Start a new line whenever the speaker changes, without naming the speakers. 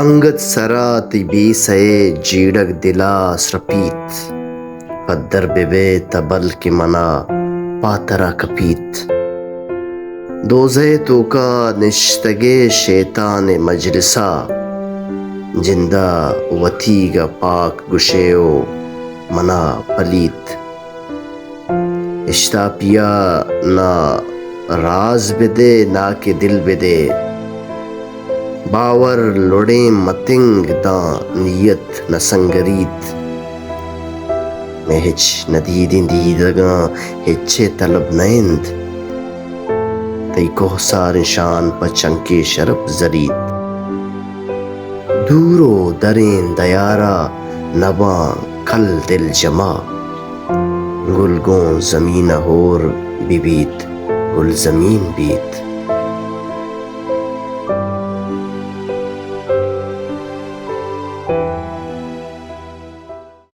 انگت سرا تی بی سئے جیڑک دلا سرپیت پدر بے تبل کی منا پاترا کپیت دوزے تو کا نشتگے شیطان مجلسا جندہ وتی گا پاک گشیو منا پلیت اشتا پیا نا راز بدے نا کے دل بدے باور لوڑیں متنگ داں نیت نسنگریت میں ہچ ندیدیں دیدگاں ہچے طلب نیند تی کوہ سار نشان پچنکے شرپ زریت دورو درین دیارا نباں کل دل جمع گل گون زمین ہور بیت گل زمین بیت